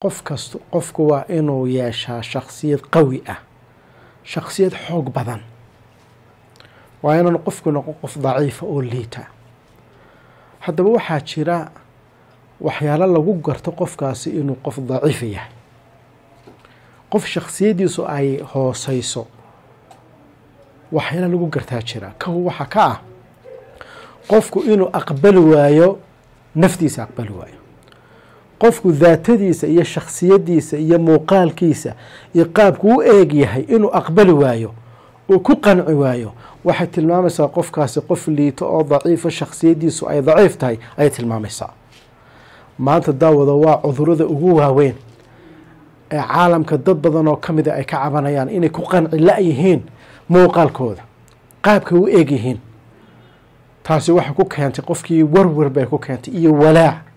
qofku waa inuu yeeshaa shakhsiyad qawi ah, shakhsiyad xoog badan. waa inaan qofku noqon qof daciifa oo liita. haddaba waxaa jira waxyaalo lagu garto qofkaasi inuu qof daciif yahay, qof shakhsiyadiisu ay hooseyso. waxyaalo lagu gartaa jira. waxaa ka ah qofku inuu aqbali waayo naftiisa, aqbali waayo qofku daatadiisa iyo shakhsiyadiisa iyo muuqaalkiisa iyo qaabku u eeg yahay inuu aqbali waayo uu ku qanci waayo. waxay tilmaamaysaa qofkaasi qof liito oo daciifo, shakhsiyadiisu ay daciif tahay ayay tilmaamaysaa. maanta daawada waa cudurada ugu waaweyn ee caalamka dad badan oo ka mida ay ka cabanayaan inay ku qanci la-yihiin muuqaalkooda, qaabka u eeg yihiin. taasi waxay ku keentay qofkii warwar bay ku keentay iyo walaac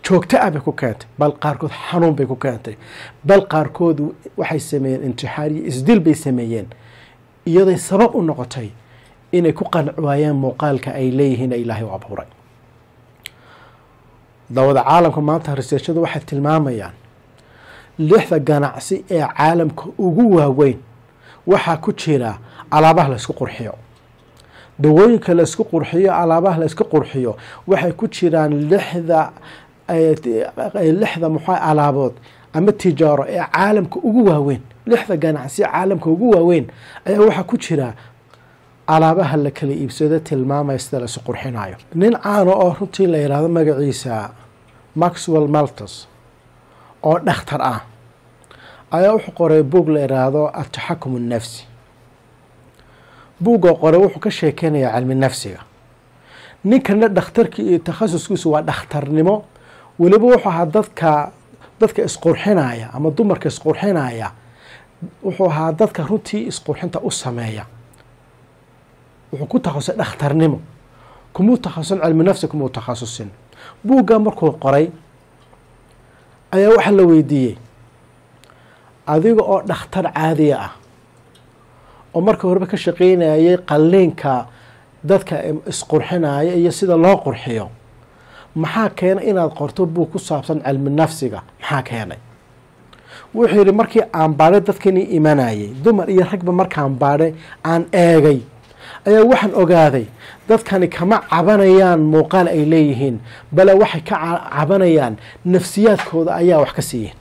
joogto ah bay ku keentay, bal qaarkood xanuun bay ku keentay, bal qaarkood waxay sameeyeen intixaar iyo isdil bay sameeyeen, iyaday sabab u noqotay inay ku qanci waayaan muuqaalka ay leeyihiin ee ilaahay u abuuray. dawada caalamka maanta researchada waxay tilmaamayaan 6 ganacsi ee caalamka ugu waaweyn waxaa ku jira alaabaha la isku qurxiyo, dawooyinka la isku qurxiyo, alaabaha la isku qurxiyo. waxay ku jiraan 6 alaabood ama tijaaro ee caalamka ugu waaweyn. 6 ganacsi caalamka ugu waaweyn ayaa waxaa ku jira alaabaha la kala iibsado tilmaamaya sida la isu qurxinayo. nin caano oo runtii la yidhaahdo magaciisa Maxwell Maltz oo dhakhtar ah ayaa wuxuu qoray buug la yidhaahdo ataxakum nafsi. buugga qoray wuxuu ka sheekeynayaa cilmi nafsiga. ninkana dhakhtarkii iyo takhasuskiisu waa dhakhtarnimo, weliba wuxuu ahaa dadka isqurxinaya ama dumarka isqurxinaya, wuxuu ahaa dadka runtii isqurxinta u sameeya. wuxuu ku takhasusay dhakhtarnimo, kumuu takhasusin cilmi nafsi, kumuu takhasusin. buugga markuu qoray ayaa waxaa la weydiiyey, adiga oo dhakhtar caadiya ah oo marka horeba ka shaqeynayay qalliinka dadka isqurxinaya iyo sida loo qurxiyo, maxaa keenay inaad qorto buug ku saabsan cilmi nafsiga? maxaa keenay? wuxuu yidhi markii aan baadhay dadkanii imanayay, dumar iyo ragba markaan baadhay aan eegay ayaa waxaan ogaaday dadkani kama cabanayaan muuqaal ay leeyihiin, bale waxay ka cabanayaan nafsiyaadkooda ayaa wax ka siiyihin.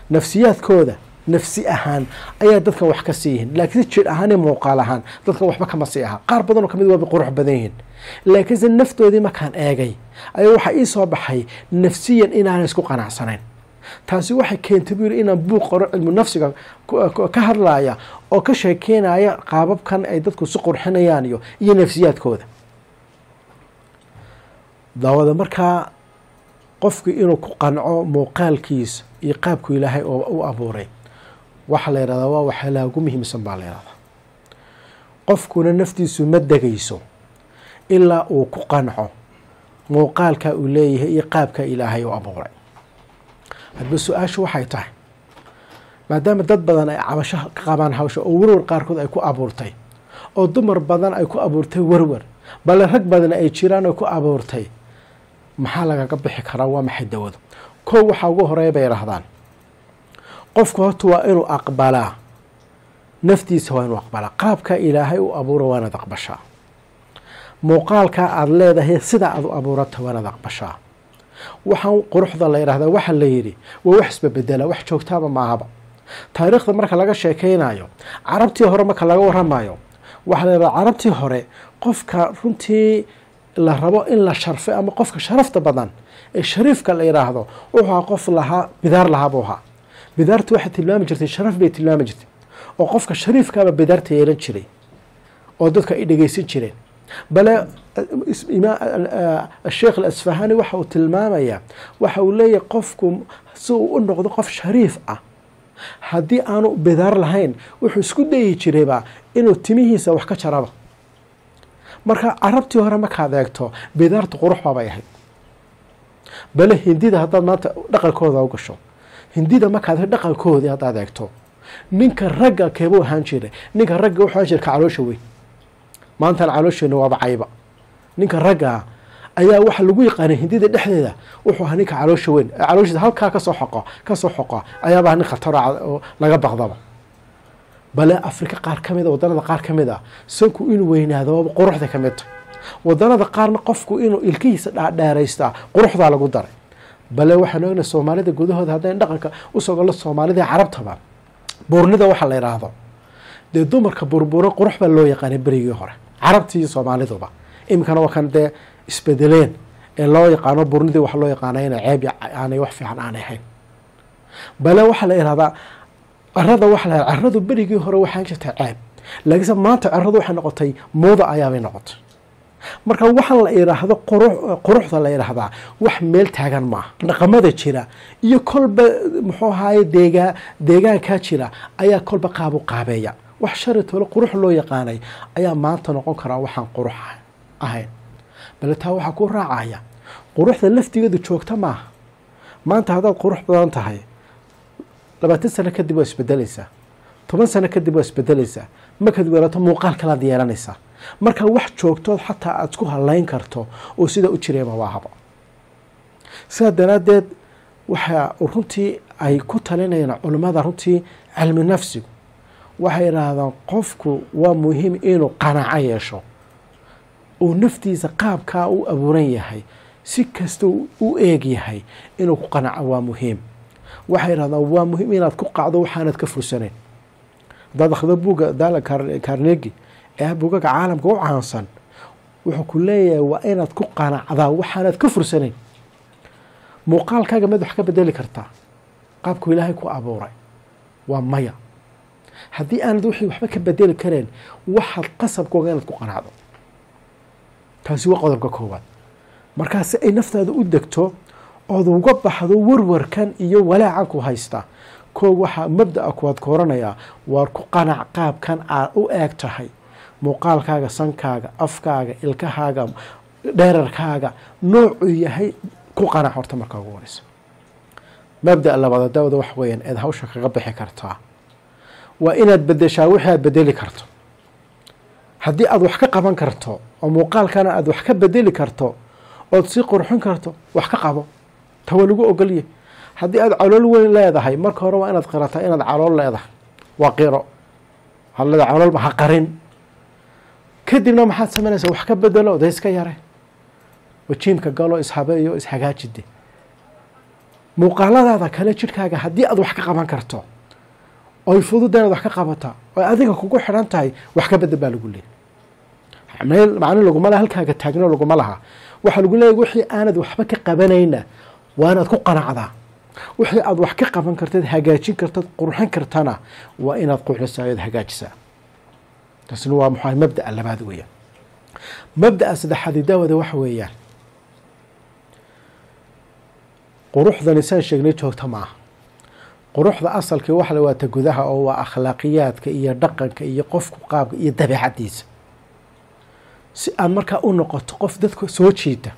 nafsiyaadkooda nafsi ahaan ayaa dadkan wax ka siiyihin, laakiin si jir ahaan iyo muuqaal ahaan dadkan waxba kama sii aha. qaar badan oo kamid waaba qurux badan yihiin, laakiinse naftoodii markaan eegay ayaa waxaa ii soo baxay nafsiyan inaanan isku qanacsanayn. taasi waxay keentay buu yidhi inaan buug qoro cilmu nafsiga ka hadlaya oo ka sheekeynaya qaababkan ay dadku si qurxinayaan iyo nafsiyaadkooda. daawada markaa qofku inuu ku qanco muuqaalkiisa iyo qaabku ilaahay oo u abuuray, waxaa la yidhahdaa waa waxyaalaha ugu muhiimsan baa la yidhahdaa. qofkuna naftiisu ma degayso ilaa uu ku qanco muuqaalka uu leeyahay iyo qaabka ilaahay u abuuray. hadba su-aashu waxay tahay, maadaama dad badan ay cabasho ka qabaan hawsha oo warwar qaarkood ay ku abuurtay, oo dumar badan ay ku abuurtay warwar, bale rag badan ay jiraan oo ku abuurtay, maxaa lagaga bixi karaa? waa maxay dawadu? kow waxaa ugu horeeya bay yidhaahdaan, qofku horta waa inuu aqbalaa naftiisa, waa inuu aqbalaa qaabka ilaahay u abuura, waa inaad aqbashaa. muuqaalka aada leedahay sida aad u abuurata waa inaad aqbashaa. waxaan quruxda la yidhahdaa waxaa la yidhi waa wax isbabedela, wax joogtaaba maahaba. taariikhda marka laga sheekeynayo, carabtii hore marka laga waramayo, waxaa la yidhahdaa carabtii hore qofka runtii la rabo in la sharfay ama qofka sharafta badan ee shariifka la yidhaahdo wuxuu ahaa qof lahaa bidaar lahaa buu ahaa. bidaartu waxay tilmaami jirtay sharaf bay tilmaami jirtay, oo qofka shariifkaaba bidaarta yeelan jiray oo dadka ay dhegeysan jireen. bale sheekh al-Asfahani waxa uu tilmaamayaa, waxa uu leeyahay qofku si uu u noqdo qof shariif ah haddii aanu bidaar lahayn wuxuu isku dayi jirayba inuu timihiisa wax ka jaraba. marka carabtii hore markaad eegto bidaarta qurux baabay ahayd. bale hindida haddaad maanta dhaqankooda u gasho, hindida markaad dhaqankoodii haddaad eegto, ninka ragga keebuu ahaan jiray? ninka ragga wuxuu ahaan jiray ka caloosha weyn. maantana caloosheena waaba cayba. ninka ragga ayaa waxa lagu yaqaanay hindida dhexdeeda wuxuu ahaa ninka caloosha weyn calooshiisa halkaa kasoo xoqo ayaabaa nin khatar oo laga baqdaba bale Afrika qaar ka mid ah waddanada qaar ka mid ah sanku inuu weynaado quruxda ka mid waddanada qaarna qofku inuu ilkihiisa dheeraysta quruxda lagu daray bale waxaan ognahay Soomaalida gudahooda hadaan dhaqanka u soo galo Soomaalida Carabtaba buurnida waxa la yiraahdo de dumarka burbura qurux baa loo yaqaan berigii hore Carabtii iyo Soomaaliduba imkana waa kan de isbedeleen ee loo yaqaano buurnida waxa loo yaqaan inay ceeb aanay wax fiican aan ahayn bale waxa la yiraahdaa arrada waxa la arradu berigii hore waxaan jirtay ceeb laakiin maanta arradu waxa noqotay mooda ayaabay noqotay marka waxa la yiraahdo quruxda la yiraahdaa wax meel taagan ma dhaqamada jira iyo kolba muxuu ahaay deegaanka jira ayaa kolba qaabeeya wax sharito qurux loo yaqaanay ayaa maanta noqon kara waxaan qurux ahayn bal taa waxa ku raacaya quruxda laftigeedu joogta ma maanta hadaad qurux badan tahay 20 sano kadib waa isbedelaysaa 10 sano kadib waa isbedelaysaa markaad weerato muuqaal kala yeelanaysaa marka wax joogto xataa aad ku halayn karto oo sida u jireema waa haba sida daraadeed waxa runtii ay ku talinayaan culimada runtii cilmi nafsigu waxay yiraahdaan qofku waa muhiim inuu qanaaco yeesho oo naftiisa qaabka uu abuuran yahay si kasta uu eeg yahay inuu ku qanaaco waa muhiim waxay yiraahdaan waa muhiim inaad ku qacdo waxaanad ka fursaneen dad akhda buuga Dale Carnegie ee buuga caalamka u caansan wuxuu ku leeyahay waa inaad ku qanacdaa waxaanad ka fursaneen muuqaalkaaga mid wax ka bedeli kartaa qaabku Ilaahay ku abuuray waa maya haddii aanad wixii waxba ka bedeli kareen waxaad qasabkooga inaad ku qanacdo taasi waa qodobka koowaad markaas ay naftaada u degto oo uga baxdo warwarkan iyo walaacan ku haysta koo waxa mabda'a kuwad kooranaya waar ku qanac qaabkan aad u eeg tahay muuqaalkaaga sankaaga afkaaga ilkahaaga dheerarkaaga noocu yahay ku qanac horta marka ugu horeysa mabda'a labada daawada wax weeyaan aad hawsha kaga bixi kartaa waa inaad bedeshaa wixii aad bedeli karto haddii aad wax ka qaban karto oo muuqaalkana aad wax ka bedeli karto oo si qurxin karto wax ka qabo tawa lagu ogoliyay haddii aad calool weyn leedahay marka hore waa inaad qirataa inaad calool leedahay waa qiro halada calool ma qarin kadibna maxaad sameynaysaa wax ka bedelo oo iska yare wajiimka galo ishabeeyo ishagaajide muuqaaladaada kale jirkaaga haddii aad wax ka qaban karto oo fududeen wax ka qabata oo adiga kugu xiran tahay wax ka bedel baa lagu leeyahay macna lagu malaha halkaaga taagno lagu malaha waxa lagu leeyahay wixii aanad waxba ka qabanayna waa inaad ku qanacdaa wixii aad wax ka qaban kartid hagaajin kartid qurxin kartana waa inaad quruxsaa iyo hagaajisaa taasina waa muhiim mabda'a labaad weeyaan mabda'a saddexaad daawada waxa weeyaan quruxda insan sheegnay joogta ma quruxda asalka waxa la waata gudaha oo waa akhlaaqiyadka iyo dhaqanka iyo qofku qaabka iyo dabeecadiisa si aan marka u noqoto qof dadka soo jiita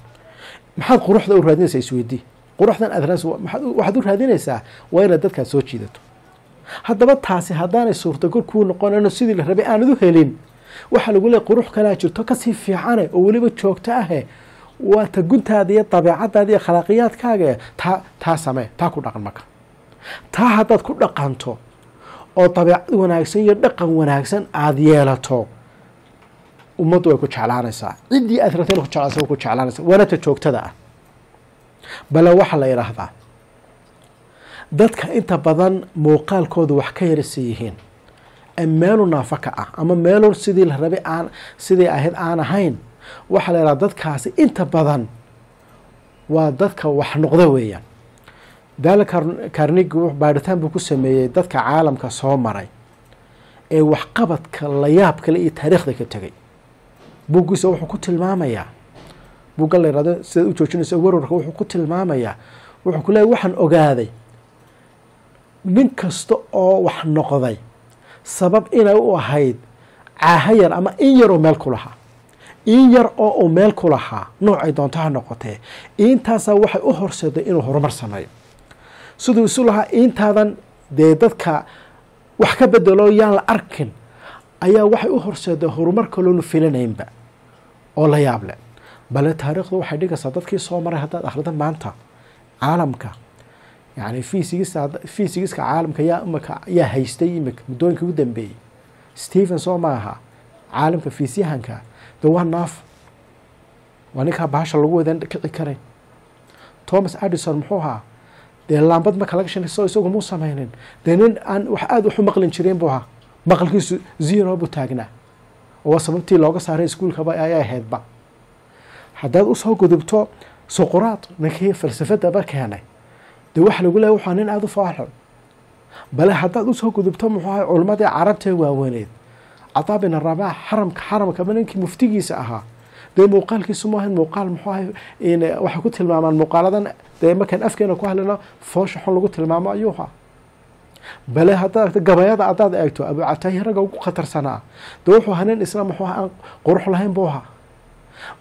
maxaad quruxda u raadinaysaa isweydii quruxdan adras waxaad u raadinaysaa waa inaad dadka soo jiidato haddaba taasi haddaanay suurtagal kuu noqonayno sidii la rabay aanad u helin waxa lagu leeyahay qurux kala jirto ka sii fiican oo waliba joogto ah waa ta guntaada iyo dabeecadaada iyo akhlaaqiyadkaaga taa samee taa ku dhaqan marka taa haddaad ku dhaqanto oo dabeecad wanaagsan iyo dhaqan wanaagsan aad yeelato ummaddu way ku jeclaanaysaa ciddii aad rabtay ku jeclaanaysaa waana ta joogtada ah bal waxa la yiraahdaa dadka inta badan muuqaalkoodu wax ka yarisiyihiin meelo naafaka ah ama meelo sidii la rabay aan sidii ahayd aan ahayn waxa la yiraahdaa dadkaasi inta badan waa dadka wax noqda weeyaan Dale Carnegie baaritaan buu ku sameeyay dadka caalamka soo maray ee wax qabadka la yaab kale iyo taariikhda ka tagay buugiisa wuxuu ku tilmaamayaa buuga la yiraahdo sida u joojinaysa warwarka wuxuu ku tilmaamayaa wuxuu ku leeyahay waxaan ogaaday nin kasta oo wax noqday sabab inay u ahayd caahayar ama in yar oo meel ku lahaa in yar oo meel ku lahaa noocay doonto ha noqotee intaasa waxay u horseeday inuu horumar sameeyo siduu isu lahaa intaadan dee dadka wax ka bedelo yaan la arkin ayaa waxay u horseeday horumar kaloonu filanaynba oo la yaab leh bale taariikhdu waxay dhigaysaa dadkii soo maray haddaad akhrida maanta caalamka يعني فيزيكس عالمك يا هيستي إمك مدونك ودن بي ستيفن سو معها عالمك فيزيهانك دوان ناف وانيكها باشا لغو ذن كرين توماس أديسون محوها دي اللامباد ما كلاكشن يسوقوا مو سامحين دينين أن وحاد وحو مقلن شرين بوها مقلكيس زيرو بوتاغنا oo sababtii looga saaray iskuulka ba ay ahayd ba hadaad u soo gudubto Socrates ninkii falsafada ba keenay de wax lagu leeyahay waxaan in aad u faaxo bal hadaad u soo gudubto muxuu culimadii carabta waaweyned Ataa bin Rabah xaramka ninkii muftigiisa ahaa de muuqaalkiisu ma ahan muuqaal muxuu in wax ku tilmaamaan muuqaaladan de markaan afkeena ku hadlano foosho xun lagu tilmaamo ayuha bal hadaad gabayada adaad eegto Abu Atayraga ugu khatarsanaa de wuxuu hanan islaam wuxuu aan qurux lahayn booha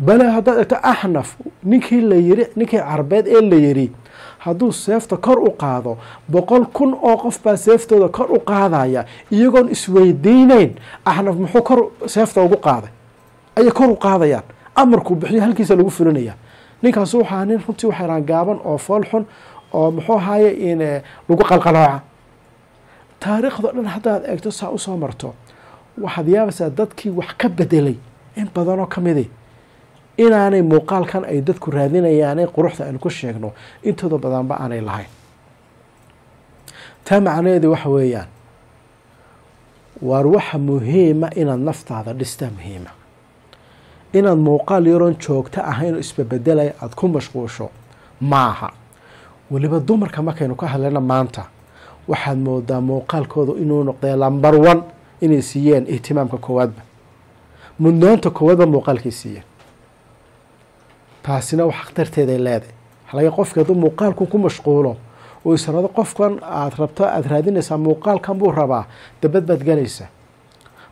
bal hadaad eegto Ahnaf ninkii la yiri ninkii Carbeed ee la yiri hadduu seefta kor u qaado 100,000 oo qof baa seeftooda kor u qaadaya iyagoon isweydiinayn Ahnaf muxuu kor seefta ugu qaaday ay kor u qaadayaan amarku bixiyo halkiisa lagu fulinaya ninkaas uu xaanin runtii waxa raan gaaban oo fool xun oo muxuu haaye in lagu qalqalooca taariikhda dhan hadaad eegto saa u soo marto waxaad yaabaysaa dadkii wax ka bedelay in badan oo kamid ah inaanay muuqaalkan ay dadku raadinayaan quruxda aan ku sheegno intooda badan ba aanay lahayn taa macnaheedu waxa weeyaan war waxa muhiima inaad naftaada dhista muhiima inaad muuqaal yaroon joogta ahayn oo isbedelay aad ku mashquusho maaha waliba dumarka markaynu ka hadlayna maanta waxaad moodaa muuqaalkooda inuu noqday number 1 inay siiyeen ihtimaamka koowaadba mudnaanta koowaadba muuqaalkiisa taasina wax khatarteeda leedahay halaga qofka dad muuqaalku ku mashquulo oo isarado qofkan aad rabto aad raadinaysaa muuqaalkan buu rabaa dabad galaysa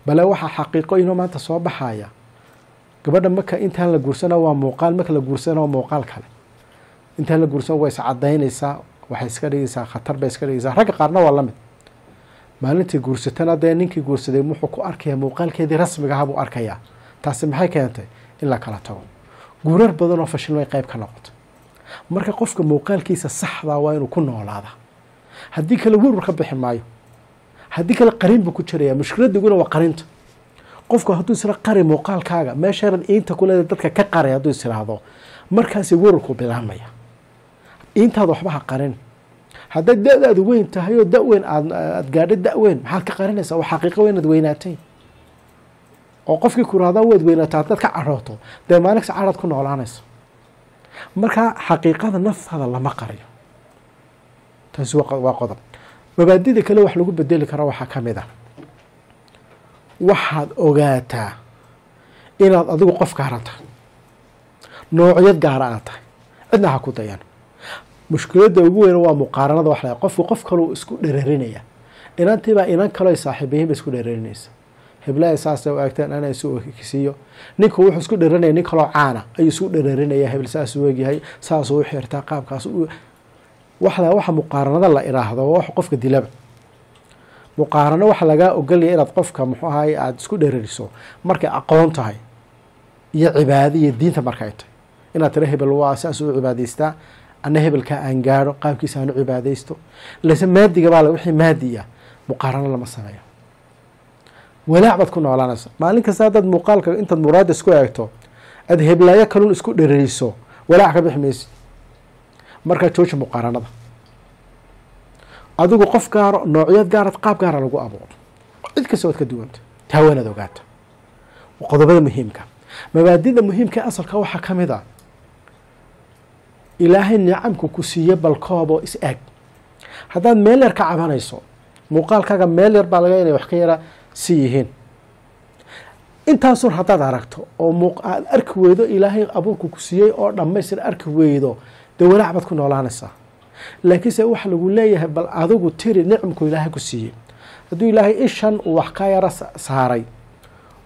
bal waxa xaqiiqo inuu maanta soo baxaya gabadha marka intaan la guursana waa muuqaal marka la guursana waa muuqaal kale intaan la guursan way iscadeynaysaa waxay iska dhigaysaa khatar bay iska dhigaysaa rag qaarna waa la mid maalintii guursatana de ninkii guursaday wuxuu ku arkayaa muuqaalkeedii rasmiga ah buu arkayaa taasi maxay keentay in la kala tago guurar badan oo fashilmay qayb ka noqoto marka qofka muuqaalkiisa saxda waa inuu ku noolaada haddii kale warwar ka bixi maayo haddii kale qarin buu ku jiraya mushkiladuna waa qarinta qofku hadduu isla qari muuqaalkaaga meeshaad inta ku leedahay dadka ka qaray hadduu isiraahdo markaas warwarku bilaamaya intaad waxba ha qarin hadday da'daadu weyn tahay oo da'weyn aad gaadhay da'weyn maxaad ka qarinaysaa waa xaqiiqo weyn aad weynaatay oo qofkii ku raada waad weynaataa dad ka carooto de maalinka carad ku noolaanayso marka xaqiiqada naftada lama qariyo taasi waa qodob mabaadida kale wax lagu bedeli karo waxa kamid ah waxaad ogaataa inaad adigu qof gaar ah noocyad gaar ah tahay cidna ha ku dayan mushkiladda ugu weyn waa muqaaranada wax la qof kale isku dhereerinaya inantiba inan kale saaxiibayn isku dhereerinaysa heblaha saas oo agtaan ana soo kisiyo ninka wuxuu isku dheeranay nin kale caana ay isku dheerinaya hebel saas uu yahay saas uu xirtaa qaabkaas waxa muqaaranada la iraahdo wax qofka dilaba muqaarano waxa laga ogolay inaad qofka muxuu ahay aad isku dheerariso markay aqoon tahay iyo cibaado iyo diinta markay tahay inaad tira hebel waa saas uu cibaadeysta ana hebelka aan gaaro qaabkiisa aan cibaadeysto laakiin maadiga baa wixii maadiya muqaarano lama sameeyo walaac bad ku noolaanaysa maalin kasta dad muuqaalka inta muraad isku eegto ad heblaaya kalun isku dheerariso walaac ka bixmaysid marka jooji muqaaranada adigu qof gaar noocyad gaar qaab gaar lagu abuuro cid kasta wad ka duwanta taawanad ogaata qodobada muhiimka mabaadida muhiimka asalka waxa kamid ah ilaahay nicamku ku siiyo balkoobo is eeg hadaad meel yar ka cabanayso muuqaalkaaga meel yar baa laga inay wax ka yara siyihiin intaasoo hadaad aragto oo aad arki weydo ilaahay abuurku ku siiyey oo dhammaystir arki weydo dee walaac baad ku noolaanaysaa laakiinse waxa lagu leeyahay bal adigu tiri nicamku ilaahay ku siiyey hadduu ilaahay ishan uu wax ka yara saaray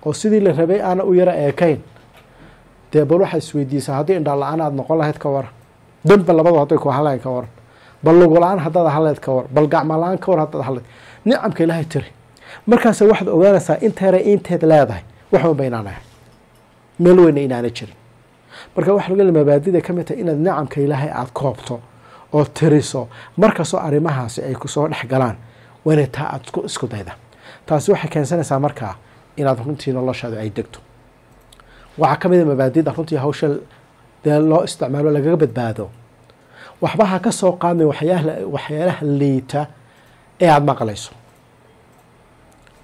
oo sidii la rabay aana u yara eekayn dee bal waxaa isweydiisaa haddii indhaa la-aan aad noqon lahayd ka waran danba labadu hadday ku halayn ka waran bal lugu la-aan haddaad haleyd ka waran bal gacma la-aan ka war haddaad haleyd nicamka ilaahay tiri markaas waxaad ogaanaysaa inteera inteed leedahay waxaan baynaanahay meel weyna inaana jirin marka waxa laga mabaadida ka mid tahay inaad nicamka ilaahay aad koobto oo tiriso markastoo arrimahaasi ay ku soo dhex galaan wayna taa aad isku dayda taasi waxay keensanaysaa markaa inaad runtii noloshaada ay degto waxaa ka mid a mabaadida runtii hawsha dee loo isticmaalo lagaga badbaado waxbaha ka soo qaadmay waxyaalaha liita ee aada maqlayso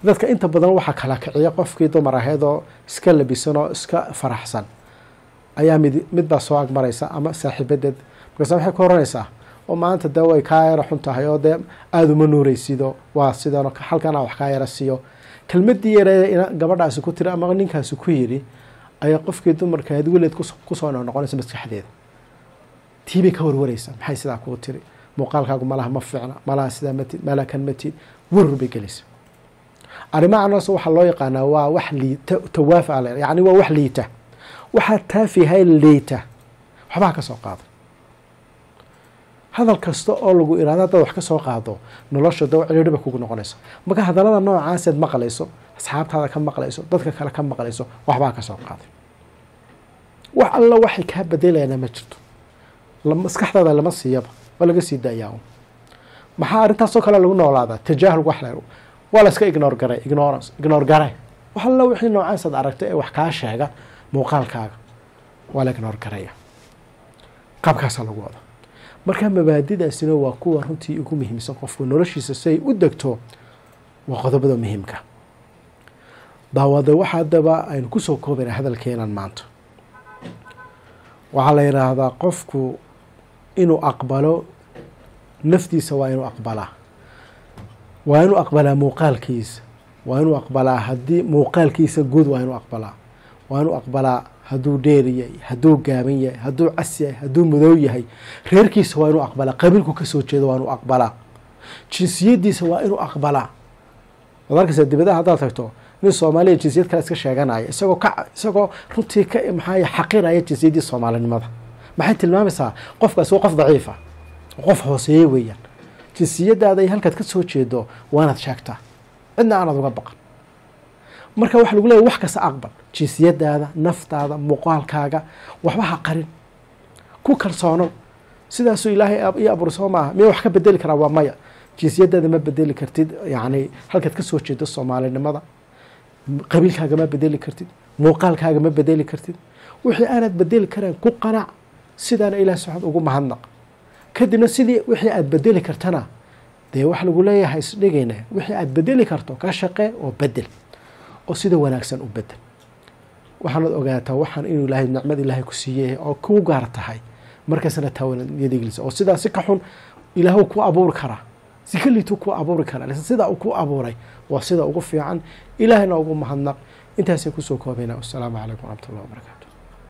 dadka inta badan waxaa kala kiciya qofkii dumar aheed oo iska labisan oo iska faraxsan ayaa midbaa soo agmaraysa ama saaxiibadeed markaasa waxay ku oranaysaa oo maanta dee way kaa yara xun tahay oo dee aada uma nuuraysido waa sidan halkan wax kaa yara siiyo kelmadii yare gabadhaasi ku tiri ama ninkaasi ku yiri ayaa qofkii dumarka aad weleed kusoo noqonaysa maskaxdeeda tiibay ka warwaraysa maxay sidaa kuu tiri muuqaalkaagu malaha ma fiicna malaha sidaa matid malakan matid warur bay gelaysa arrimahaas waxaa loo yaqaanaa waa wax liita tawaaf yani waa wax liita waxaa taafihay liita waxbaa ka soo qaaday hadal kasta oo lagu iraado haddaad wax ka soo qaado nolosha daw ciriiriba kugu noqonaysa marka hadallada noocaaseed maqlayso asxaabtaada ka maqlayso dadka kale ka maqlayso waxbaa ka soo qaaday wax alla waxay kaa bedelayana ma jirto maskaxdaada lama siiyaba waa laga sii daayaa maxaa arrintaasoo kale lagu noolaadaa tajaahul wax waa la iska ignore garay wax alla wixii noocaasaad aragtay ee wax kaa sheega muuqaalkaaga waa la ignore garaya qaabkaasaa lagu wada marka mabaadidaasina waa kuwa runtii ugu muhiimsan qofku noloshiisa si ay u degto waa qodobada muhiimka daawada waxa haddaba aynu kusoo koobayna hadalkeenan maanta waxaa la yidhaahdaa qofku inuu aqbalo naftiisa waa inuu aqbalaa muuqaalkiisa waa inuu aqbalaa haddii muuqaalkiisa guud waa inuu aqbalaa hadduu dheer yahay hadduu gaaban yahay hadduu cas yahay hadduu madow yahay reerkiisa waa inuu aqbalaa qabiilku kasoo jeedo waa inuu aqbalaa jinsiyadiisa waa inuu aqbalaa waad arkaysaa dibadaha haddaad tagto nin soomaaliya jinsiyad kale iska sheeganaya isagoo runtii ka maxaa xaqiraya jinsiyaddii soomaalinimada maxay tilmaamaysaa qofkaas waa qof daciifa qof hooseeye weeyaan jinsiyadaada ay halkaad ka soo jeedo waanaad sheegtaa cidna aanaad uga baqan marka waxa lagu leeyahay wax kasta aqbal jinsiyadaada naftaada muuqaalkaaga waxba ha qarin ku kalsoono sidaasuu ilaahay ii abuuray soo maaha miya wax ka bedeli karaa waa maya jinsiyadaada ma bedeli kartid yacni halkaad ka soo jeedo soomaalinimada qabiilkaaga ma bedeli kartid muuqaalkaaga ma bedeli kartid wixii aanad bedeli karaan ku qanac sidaana ilaah subxaana ugu mahadnaq kadibna sidii wixii aad bedeli kartana dee wax lagu leeyahay isdhigayna wixii aad bedeli karto ka shaqee oo bedel oo sida wanaagsan u bedel waxaanad ogaataa waxaan inuu ilaahay nicmad ilaahay ku siiyey oo kuu gaar tahay markaasna taawaniyadiglisa oo sidaa si ka xun ilaahu ku abuuri karaa si kaliitu ku abuuri karaa laakiin sidaa uu ku abuuray waa sida ugu fiican ilaahayna ugu mahadnaq intaasay kusoo koobaynaa. Assalaamu calaykum waraxmatullahi wabarakaatu.